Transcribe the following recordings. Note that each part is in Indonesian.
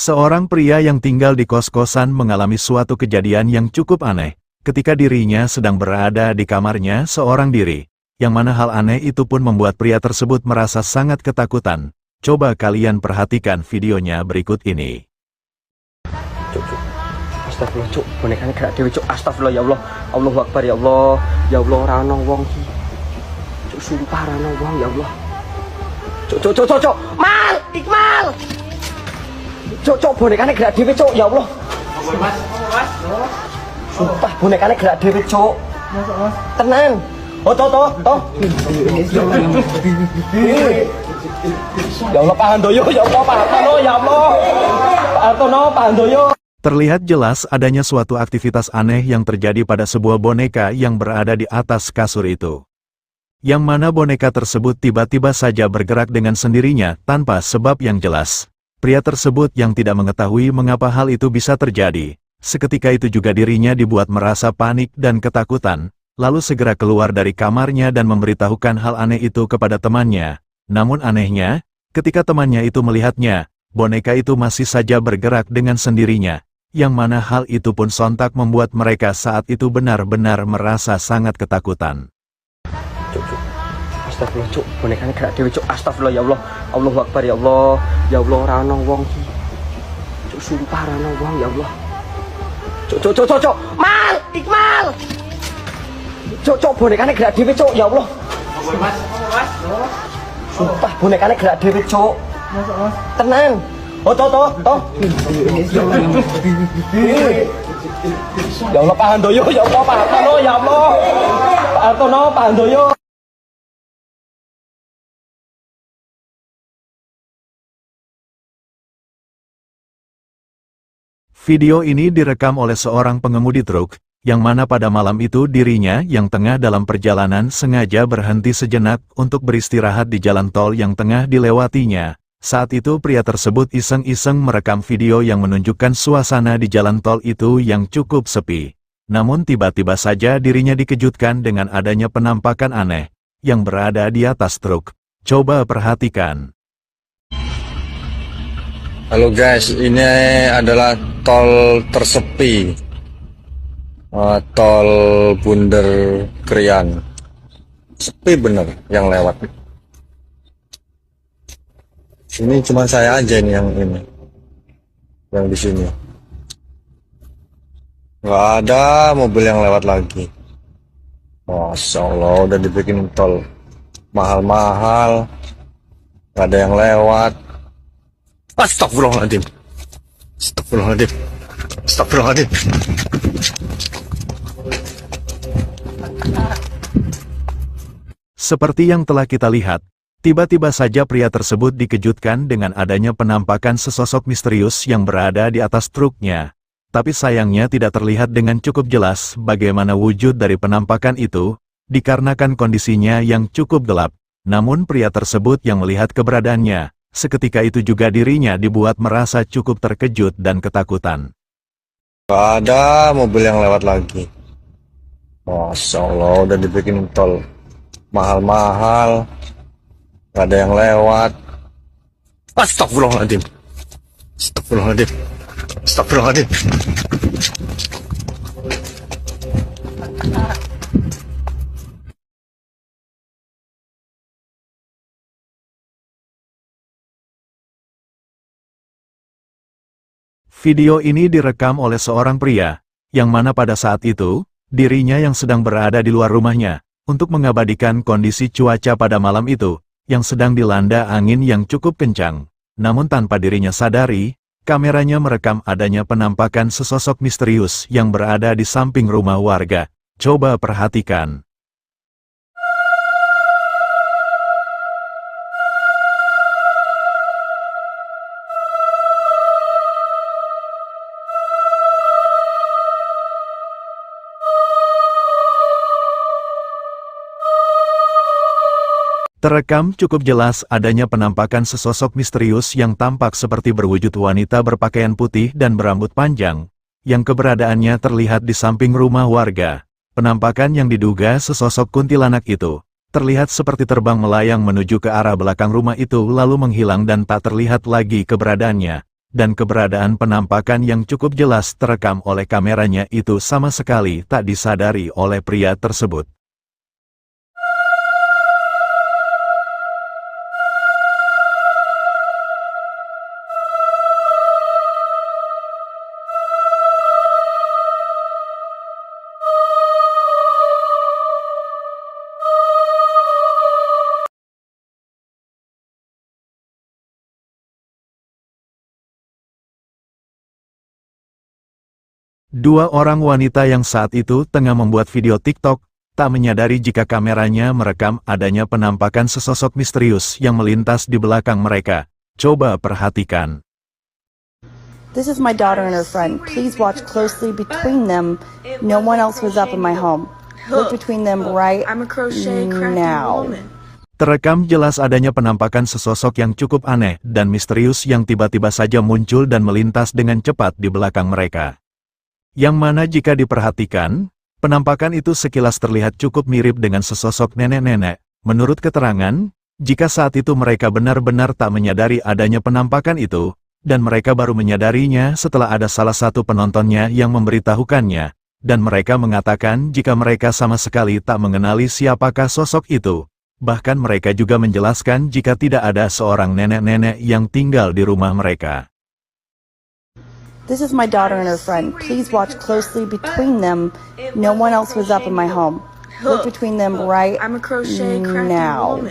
Seorang pria yang tinggal di kos-kosan mengalami suatu kejadian yang cukup aneh, ketika dirinya sedang berada di kamarnya seorang diri, yang mana hal aneh itu pun membuat pria tersebut merasa sangat ketakutan. Coba kalian perhatikan videonya berikut ini. Astagfirullah cuk, bonekanya gerak dewe cuk. Astagfirullah ya Allah. Allahu Akbar ya Allah. Ya Allah ora ana wong iki. Cuk sumpah ora ana wong ya Allah. Cuk. Mal, Iqmal. Cuk bonekanya gerak dewe cuk ya Allah. Mas. Sumpah bonekanya gerak dewe cuk. Tenang. Oh toh. Ya Allah Pak Handoyo, ya Allah Pak Handoyo, ya Allah. Pak Handoyo, Pak Handoyo. Terlihat jelas adanya suatu aktivitas aneh yang terjadi pada sebuah boneka yang berada di atas kasur itu. Yang mana boneka tersebut tiba-tiba saja bergerak dengan sendirinya tanpa sebab yang jelas. Pria tersebut yang tidak mengetahui mengapa hal itu bisa terjadi. Seketika itu juga dirinya dibuat merasa panik dan ketakutan, lalu segera keluar dari kamarnya dan memberitahukan hal aneh itu kepada temannya. Namun anehnya, ketika temannya itu melihatnya, boneka itu masih saja bergerak dengan sendirinya. Yang mana hal itu pun sontak membuat mereka saat itu benar-benar merasa sangat ketakutan. Cuk. Astagfirullah cuk, bonekanya gerak dewe cuk. Astagfirullah ya Allah. Allahu Akbar ya Allah. Ya Allah ora ana wong iki. Cuk sumpah ora ana wong ya Allah. Cuk. Mal, Iqmal. Cuk bonekanya gerak dewe cuk ya Allah. Mas. Sumpah bonekanya gerak dewe cuk. Tenang. Oh toh. Ya Allah Pak Handoyo, ya Allah Pak Handoyo, ya Allah. Pak Handoyo. Video ini direkam oleh seorang pengemudi truk, yang mana pada malam itu dirinya yang tengah dalam perjalanan sengaja berhenti sejenak untuk beristirahat di jalan tol yang tengah dilewatinya. Saat itu pria tersebut iseng-iseng merekam video yang menunjukkan suasana di jalan tol itu yang cukup sepi. Namun tiba-tiba saja dirinya dikejutkan dengan adanya penampakan aneh yang berada di atas truk. Coba perhatikan. Halo guys, ini adalah tol tersepi, tol Bunder Krian. Sepi bener yang lewat. Ini cuma saya aja nih yang di sini. Nggak ada mobil yang lewat lagi. Masya Allah, udah dibikin tol mahal-mahal, nggak ada yang lewat. Astagfirullahaladzim. Seperti yang telah kita lihat, tiba-tiba saja pria tersebut dikejutkan dengan adanya penampakan sesosok misterius yang berada di atas truknya. Tapi sayangnya tidak terlihat dengan cukup jelas bagaimana wujud dari penampakan itu, dikarenakan kondisinya yang cukup gelap. Namun pria tersebut yang melihat keberadaannya, seketika itu juga dirinya dibuat merasa cukup terkejut dan ketakutan. Nggak ada mobil yang lewat lagi. Masya Allah, udah dibikin tol mahal-mahal, nggak ada yang lewat. Astagfirullahaladzim. Video ini direkam oleh seorang pria, yang mana pada saat itu, dirinya yang sedang berada di luar rumahnya, untuk mengabadikan kondisi cuaca pada malam itu, yang sedang dilanda angin yang cukup kencang. Namun tanpa dirinya sadari, kameranya merekam adanya penampakan sesosok misterius yang berada di samping rumah warga. Coba perhatikan. Terekam cukup jelas adanya penampakan sesosok misterius yang tampak seperti berwujud wanita berpakaian putih dan berambut panjang, yang keberadaannya terlihat di samping rumah warga. Penampakan yang diduga sesosok kuntilanak itu, terlihat seperti terbang melayang menuju ke arah belakang rumah itu lalu menghilang dan tak terlihat lagi keberadaannya. dan keberadaan penampakan yang cukup jelas terekam oleh kameranya itu sama sekali tak disadari oleh pria tersebut. Dua orang wanita yang saat itu tengah membuat video TikTok, tak menyadari jika kameranya merekam adanya penampakan sesosok misterius yang melintas di belakang mereka. Coba perhatikan. This is my daughter and her friend. Please watch closely between them. No one else was up in my home. Look between them right now. Terekam jelas adanya penampakan sesosok yang cukup aneh dan misterius yang tiba-tiba saja muncul dan melintas dengan cepat di belakang mereka. Yang mana jika diperhatikan, penampakan itu sekilas terlihat cukup mirip dengan sesosok nenek-nenek. Menurut keterangan, jika saat itu mereka benar-benar tak menyadari adanya penampakan itu, dan mereka baru menyadarinya setelah ada salah satu penontonnya yang memberitahukannya, dan mereka mengatakan jika mereka sama sekali tak mengenali siapakah sosok itu. Bahkan mereka juga menjelaskan jika tidak ada seorang nenek-nenek yang tinggal di rumah mereka. This is my daughter and her friend. Please watch closely between them. No one else was up in my home. Look between them right now.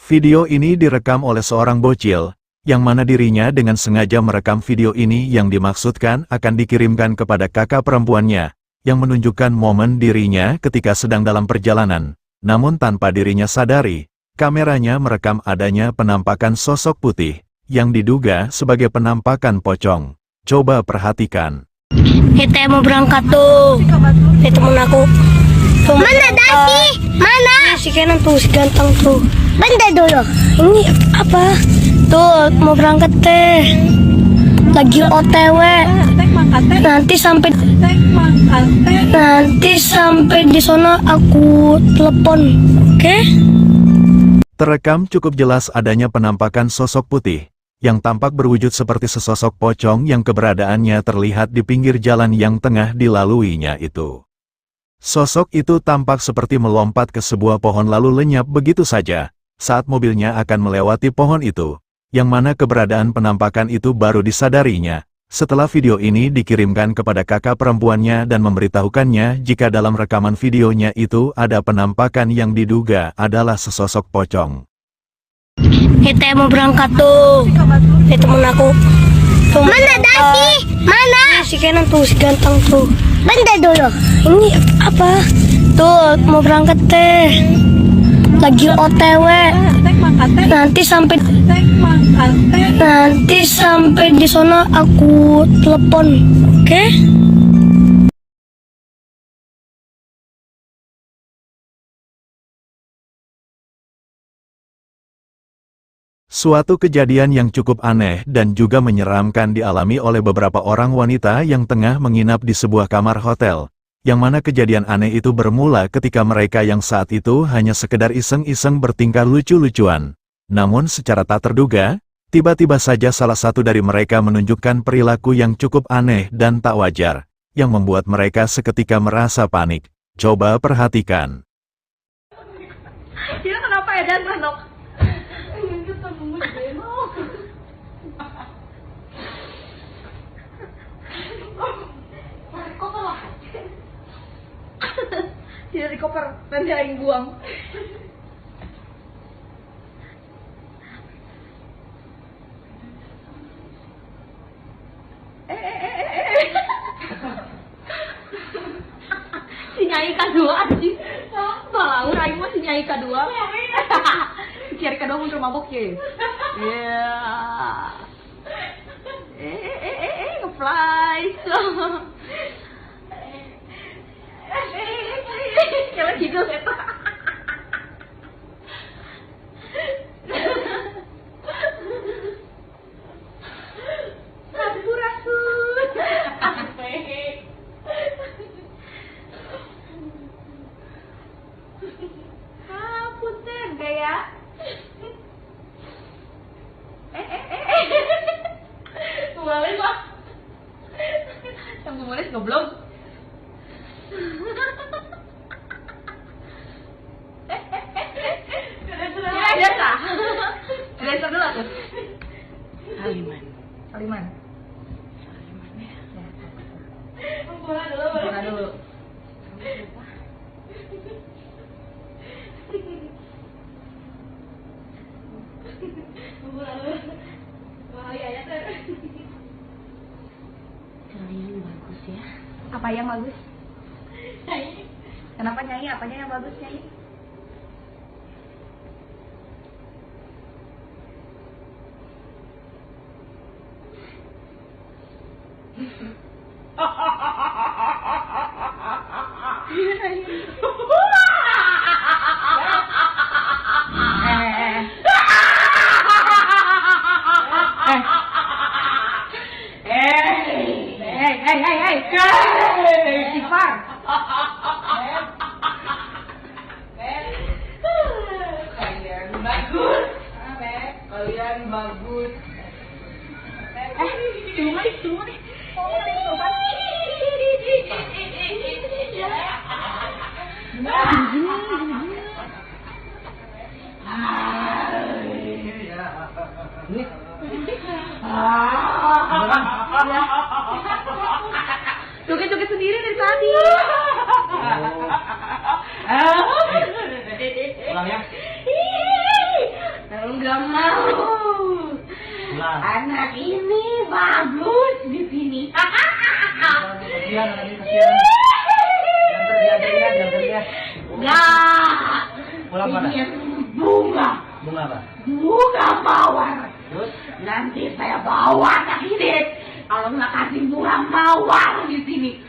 Video ini direkam oleh seorang bocil, yang mana dirinya dengan sengaja merekam video ini yang dimaksudkan akan dikirimkan kepada kakak perempuannya, yang menunjukkan momen dirinya ketika sedang dalam perjalanan. Namun tanpa dirinya sadari, kameranya merekam adanya penampakan sosok putih, yang diduga sebagai penampakan pocong. Coba perhatikan. Kita mau berangkat tuh. Itu temen aku. Tuh, mana Daki? Mana? Si Kenan tuh, si ganteng tuh. Bentar dulu. Ini apa? Tuh, mau berangkat teh. Lagi OTW. Nanti sampai di sana aku telepon. Oke? Terekam cukup jelas adanya penampakan sosok putih, yang tampak berwujud seperti sesosok pocong yang keberadaannya terlihat di pinggir jalan yang tengah dilaluinya itu. Sosok itu tampak seperti melompat ke sebuah pohon lalu lenyap begitu saja, saat mobilnya akan melewati pohon itu, yang mana keberadaan penampakan itu baru disadarinya, setelah video ini dikirimkan kepada kakak perempuannya dan memberitahukannya jika dalam rekaman videonya itu ada penampakan yang diduga adalah sesosok pocong. Kita mau berangkat tuh. Itu temen aku. Tuh, mana Daki? Mana? Si Kenan tuh, si ganteng tuh. Bentar dulu. Ini apa? Tuh, mau berangkat teh. Lagi OTW. Nanti sampai di sana aku telepon. Oke? Suatu kejadian yang cukup aneh dan juga menyeramkan dialami oleh beberapa orang wanita yang tengah menginap di sebuah kamar hotel, yang mana kejadian aneh itu bermula ketika mereka yang saat itu hanya sekedar iseng-iseng bertingkah lucu-lucuan. Namun secara tak terduga, tiba-tiba saja salah satu dari mereka menunjukkan perilaku yang cukup aneh dan tak wajar, yang membuat mereka seketika merasa panik. Coba perhatikan. Dia kenapa ya dan manok? Tidak di koper, nanti aing buang. Si Nyai kedua anjing. Malah aing mah si Nyai kedua. Cari kedua muncul mabok ya. Iya. Ngefly. Kalau gitu eta. Sampurasun. Bahaya ya tuh. Kalian bagus ya. Apa yang bagus? Nyai. Kenapa Nyai? Apanya yang bagus Nyai? Istighfar. Kalian bagus. Kalian bagus. Cuma nih. Joget-joget sendiri dari tadi. Pulang ya. Enggak mau. Pulang. Anak ini bagus di sini. Kasihan, kasihan. Jangan terlihat. Enggak. Pulang mana? Ini bunga. Bunga apa? Bunga mawar. Terus? Nanti saya bawa anak ini. Kalau nggak kasih bunga mawar di sini.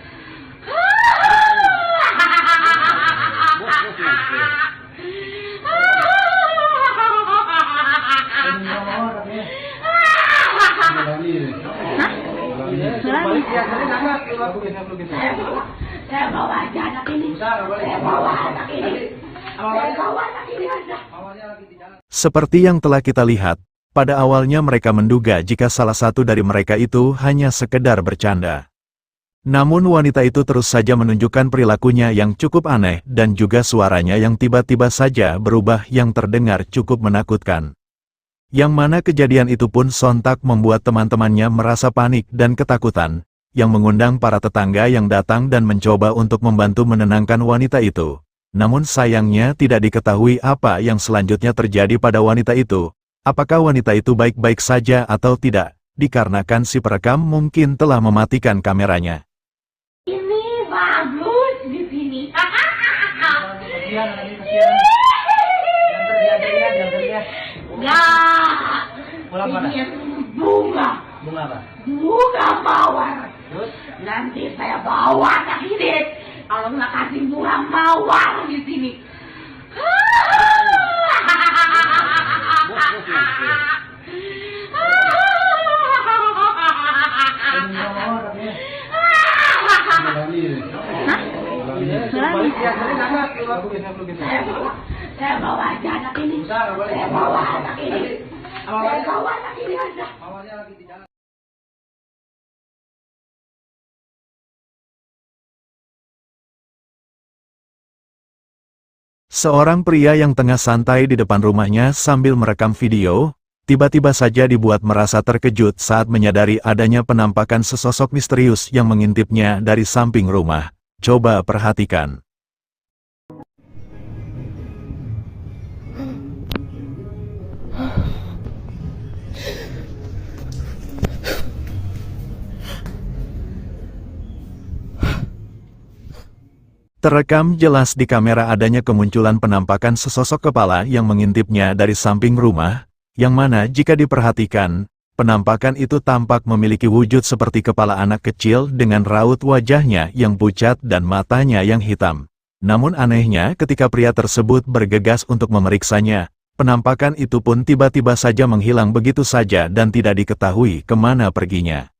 Saya bawa aja anak ini. Saya bawa anak ini. Saya bawa anak ini aja. Seperti yang telah kita lihat, pada awalnya mereka menduga jika salah satu dari mereka itu hanya sekedar bercanda. Namun wanita itu terus saja menunjukkan perilakunya yang cukup aneh dan juga suaranya yang tiba-tiba saja berubah yang terdengar cukup menakutkan. Yang mana kejadian itu pun sontak membuat teman-temannya merasa panik dan ketakutan, yang mengundang para tetangga yang datang dan mencoba untuk membantu menenangkan wanita itu. Namun sayangnya tidak diketahui apa yang selanjutnya terjadi pada wanita itu. Apakah wanita itu baik-baik saja atau tidak, dikarenakan si perekam mungkin telah mematikan kameranya. Ini bagus di sini. Kasihan. Jangan terlihat. Enggak. Pulang mana? Ini bunga. Bunga apa? Bunga mawar. Terus? Nanti saya bawa anak ini. Kalau nggak kasih bunga mawar di sini. Saya bawa aja anak ini. Saya bawa anak ini. Saya bawa anak ini aja. Seorang pria yang tengah santai di depan rumahnya sambil merekam video, tiba-tiba saja dibuat merasa terkejut saat menyadari adanya penampakan sesosok misterius yang mengintipnya dari samping rumah. Coba perhatikan. Terekam jelas di kamera adanya kemunculan penampakan sesosok kepala yang mengintipnya dari samping rumah, yang mana jika diperhatikan, penampakan itu tampak memiliki wujud seperti kepala anak kecil dengan raut wajahnya yang pucat dan matanya yang hitam. Namun anehnya ketika pria tersebut bergegas untuk memeriksanya, penampakan itu pun tiba-tiba saja menghilang begitu saja dan tidak diketahui kemana perginya.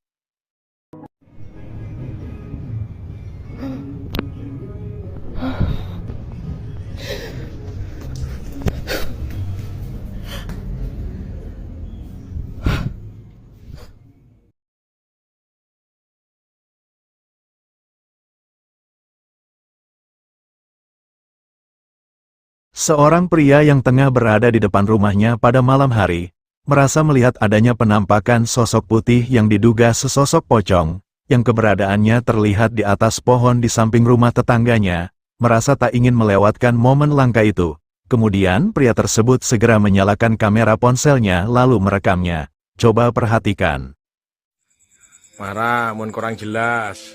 Seorang pria yang tengah berada di depan rumahnya pada malam hari, merasa melihat adanya penampakan sosok putih yang diduga sesosok pocong, yang keberadaannya terlihat di atas pohon di samping rumah tetangganya, merasa tak ingin melewatkan momen langka itu. Kemudian pria tersebut segera menyalakan kamera ponselnya lalu merekamnya. Coba perhatikan. Marah, mun kurang jelas.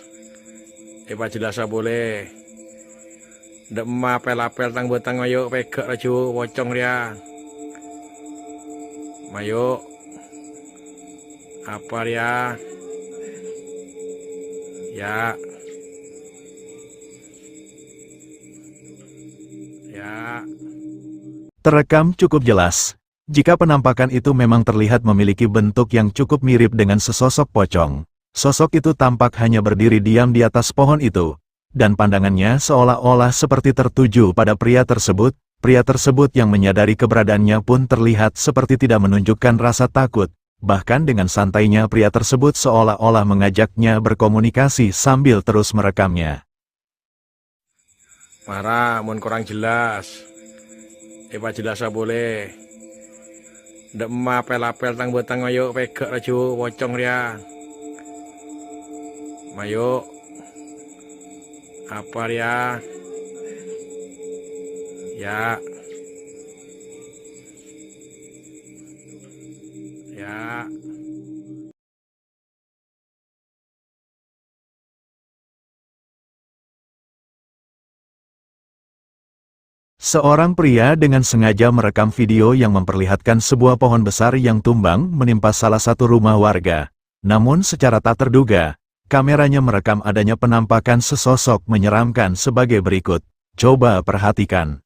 Pak jelas boleh. Ndak apel-apel tang betang ayo pegak raju pocong dia. Mayo. Apa dia? Ya. Ya. Terekam cukup jelas. Jika penampakan itu memang terlihat memiliki bentuk yang cukup mirip dengan sesosok pocong. Sosok itu tampak hanya berdiri diam di atas pohon itu. Dan pandangannya seolah-olah seperti tertuju pada pria tersebut. Pria tersebut yang menyadari keberadaannya pun terlihat seperti tidak menunjukkan rasa takut. Bahkan dengan santainya pria tersebut seolah-olah mengajaknya berkomunikasi sambil terus merekamnya. Marah, mun kurang jelas. Pak jelas boleh. Ndak apel-apel tang betang ayo pegak raju pocong dia. Mayo. Apa dia? Ya. Ya. Seorang pria dengan sengaja merekam video yang memperlihatkan sebuah pohon besar yang tumbang menimpa salah satu rumah warga. Namun secara tak terduga, kameranya merekam adanya penampakan sesosok menyeramkan sebagai berikut. Coba perhatikan.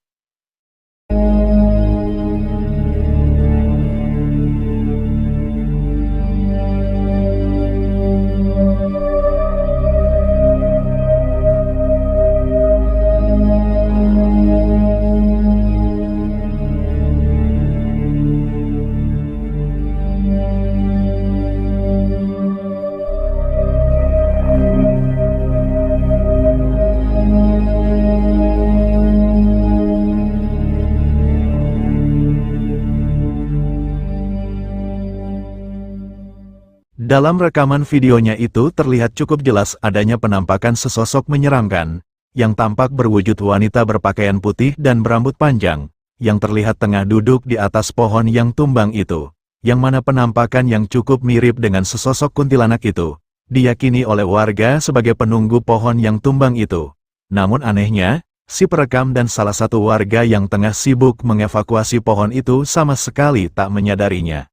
Dalam rekaman videonya itu terlihat cukup jelas adanya penampakan sesosok menyeramkan, yang tampak berwujud wanita berpakaian putih dan berambut panjang, yang terlihat tengah duduk di atas pohon yang tumbang itu, yang mana penampakan yang cukup mirip dengan sesosok kuntilanak itu, diyakini oleh warga sebagai penunggu pohon yang tumbang itu. Namun anehnya, si perekam dan salah satu warga yang tengah sibuk mengevakuasi pohon itu sama sekali tak menyadarinya.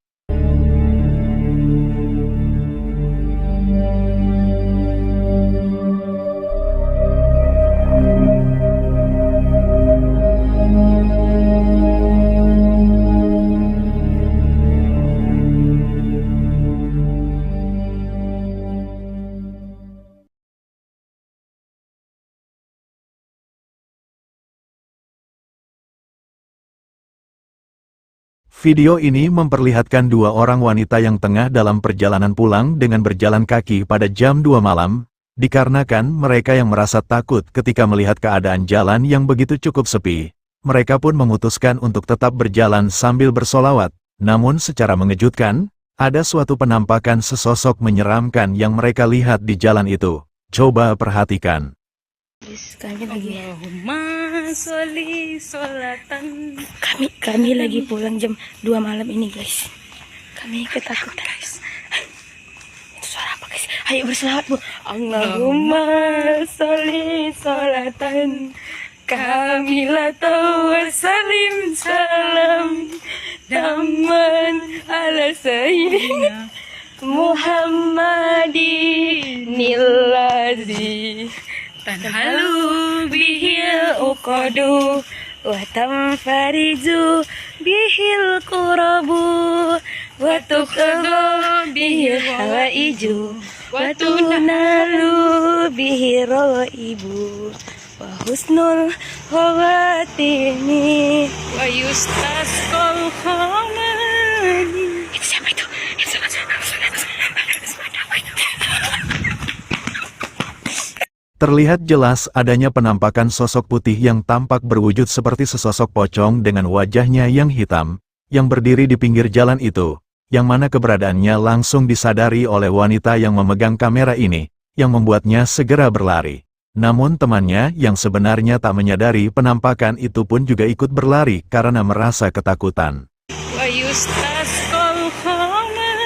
Video ini memperlihatkan dua orang wanita yang tengah dalam perjalanan pulang dengan berjalan kaki pada jam 2 malam, dikarenakan mereka yang merasa takut ketika melihat keadaan jalan yang begitu cukup sepi. Mereka pun memutuskan untuk tetap berjalan sambil bersolawat, namun secara mengejutkan, ada suatu penampakan sesosok menyeramkan yang mereka lihat di jalan itu. Coba perhatikan. Kami lagi Allahumma sholli sholatan. kami lagi pulang jam 2 malam ini, guys. Kami ketakutan, guys. Itu suara apa, guys? Ayo berselawat, Bu. Allahumma sholli sholatan kamilatan wa salim salam damman ala sayyidina Muhammadin illazi tanhalu bihil uqadu wa tanfariju bihil qurabu wa tuqadu bihil hawaiju wa tunalu bihil raibu wa husnul khawatimi Wa yustasqal khamani. itu siapa itu? Terlihat jelas adanya penampakan sosok putih yang tampak berwujud seperti sesosok pocong dengan wajahnya yang hitam, yang berdiri di pinggir jalan itu, yang mana keberadaannya langsung disadari oleh wanita yang memegang kamera ini, yang membuatnya segera berlari. Namun temannya yang sebenarnya tak menyadari penampakan itu pun juga ikut berlari karena merasa ketakutan. ويستسقى القمر